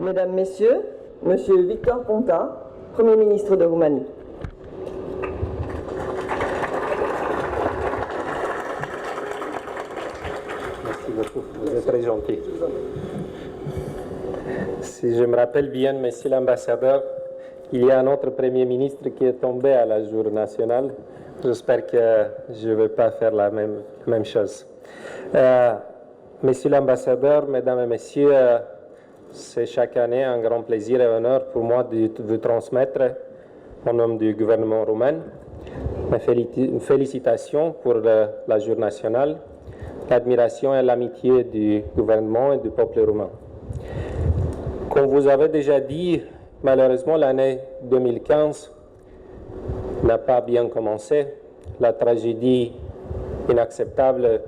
Mesdames, Messieurs, Monsieur Victor Ponta, Premier ministre de Roumanie. Merci beaucoup, vous êtes très gentil. Si je me rappelle bien, Monsieur l'ambassadeur, il y a un autre Premier ministre qui est tombé à la jour nationale. J'espère que je ne vais pas faire la même chose. Monsieur l'ambassadeur, Mesdames et Messieurs, c'est chaque année un grand plaisir et honneur pour moi de vous transmettre, au nom du gouvernement roumain, mes félicitations pour la jour nationale, l'admiration et l'amitié du gouvernement et du peuple roumain. Comme vous avez déjà dit, malheureusement, l'année 2015 n'a pas bien commencé. La tragédie inacceptable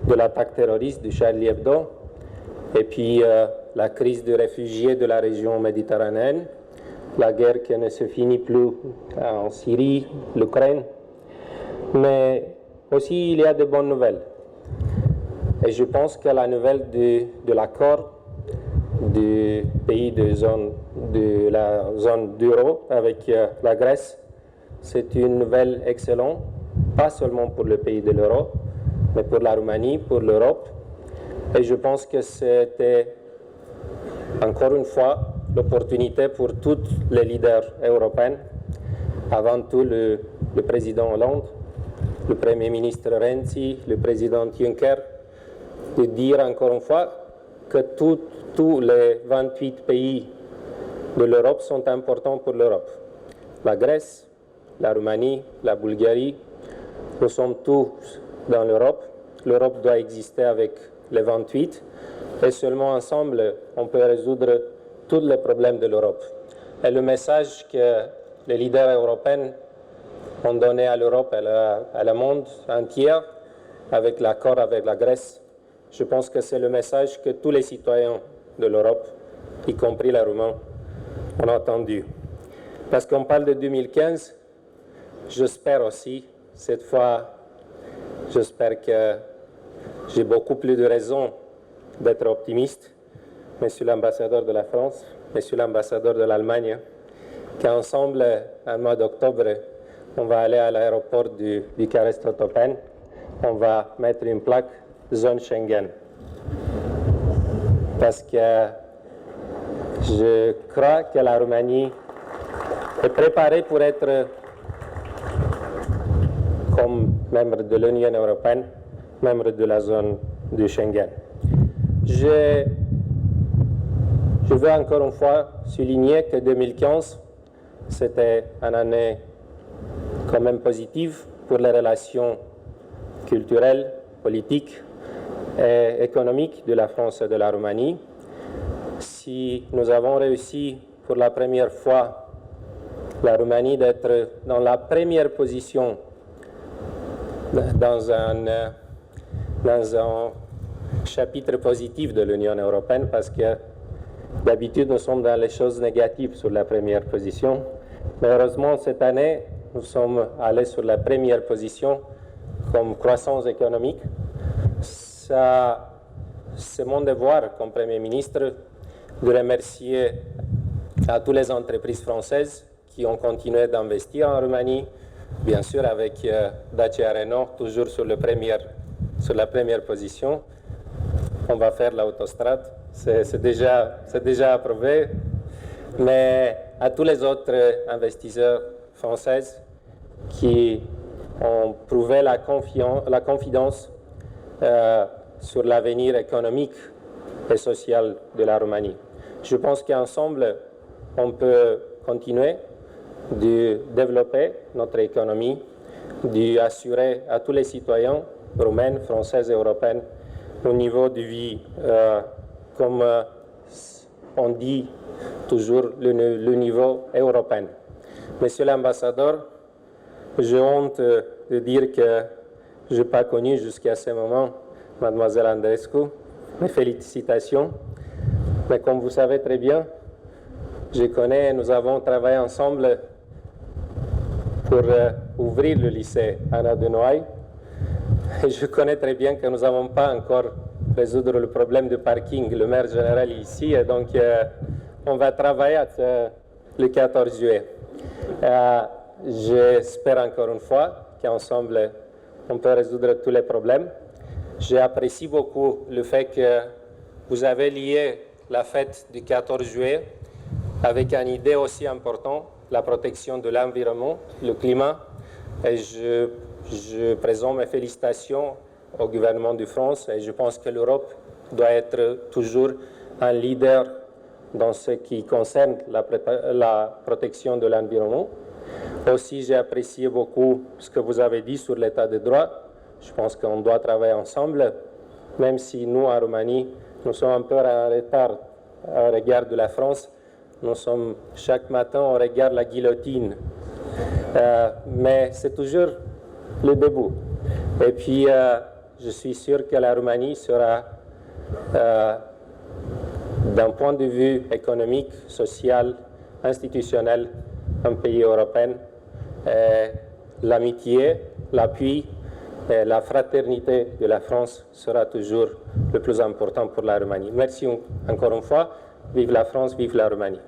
de l'attaque terroriste de Charlie Hebdo et puis la crise des réfugiés de la région méditerranéenne, la guerre qui ne se finit plus en Syrie, l'Ukraine. Mais aussi, il y a de bonnes nouvelles. Et je pense que la nouvelle de l'accord du pays de la zone d'euro avec la Grèce, c'est une nouvelle excellente, pas seulement pour le pays de l'euro, mais pour la Roumanie, pour l'Europe. Et je pense que c'était encore une fois l'opportunité pour tous les leaders européens, avant tout le président Hollande, le Premier ministre Renzi, le président Juncker, de dire encore une fois que tous les 28 pays de l'Europe sont importants pour l'Europe. La Grèce, la Roumanie, la Bulgarie, nous sommes tous dans l'Europe. L'Europe doit exister avec les 28 et seulement ensemble, on peut résoudre tous les problèmes de l'Europe. Et le message que les leaders européens ont donné à l'Europe et à le monde entier avec l'accord avec la Grèce, je pense que c'est le message que tous les citoyens de l'Europe, y compris les Roumains, ont entendu. Parce qu'on parle de 2015, j'espère aussi, cette fois, j'espère que j'ai beaucoup plus de raisons d'être optimiste, Monsieur l'ambassadeur de la France, Monsieur l'ambassadeur de l'Allemagne, qu'ensemble, en mois d'octobre, on va aller à l'aéroport du Bucarest-Otopeni, on va mettre une plaque zone Schengen. Parce que je crois que la Roumanie est préparée pour être comme membre de l'Union européenne, membre de la zone du Schengen. Je veux encore une fois souligner que 2015, c'était une année quand même positive pour les relations culturelles, politiques et économiques de la France et de la Roumanie. Si nous avons réussi pour la première fois, la Roumanie, d'être dans la première position dans un chapitre positif de l'Union européenne, parce que d'habitude nous sommes dans les choses négatives sur la première position. Mais heureusement, cette année, nous sommes allés sur la première position comme croissance économique. C'est mon devoir comme Premier ministre de remercier à toutes les entreprises françaises qui ont continué d'investir en Roumanie, bien sûr avec Dacia Renault, toujours sur la première position. On va faire l'autostrade, c'est déjà approuvé, mais à tous les autres investisseurs français qui ont prouvé la confiance sur l'avenir économique et social de la Roumanie. Je pense qu'ensemble, on peut continuer de développer notre économie, d'assurer à tous les citoyens roumains, français et européens un niveau de vie, comme on dit toujours, le niveau européen. Monsieur l'ambassadeur, j'ai honte de dire que je n'ai pas connu jusqu'à ce moment Mademoiselle Andreescu. Mes félicitations. Mais comme vous savez très bien, je connais, nous avons travaillé ensemble pour ouvrir le lycée Anna de Noailles. Et je connais très bien que nous n'avons pas encore résoudre le problème de parking. Le maire général est ici, et donc on va travailler le 14 juillet. J'espère encore une fois qu'ensemble, on peut résoudre tous les problèmes. J'apprécie beaucoup le fait que vous avez lié la fête du 14 juillet avec une idée aussi importante, la protection de l'environnement, le climat. Et je présente mes félicitations au gouvernement de France et je pense que l'Europe doit être toujours un leader dans ce qui concerne la protection de l'environnement. Aussi, j'ai apprécié beaucoup ce que vous avez dit sur l'état de droit. Je pense qu'on doit travailler ensemble, même si nous, en Roumanie, nous sommes un peu en retard au regard de la France. Nous sommes, chaque matin, on regarde la guillotine. Mais c'est toujours le début. Et puis, je suis sûr que la Roumanie sera, d'un point de vue économique, social, institutionnel, un pays européen. L'amitié, l'appui et la fraternité de la France sera toujours le plus important pour la Roumanie. Merci encore une fois. Vive la France, vive la Roumanie.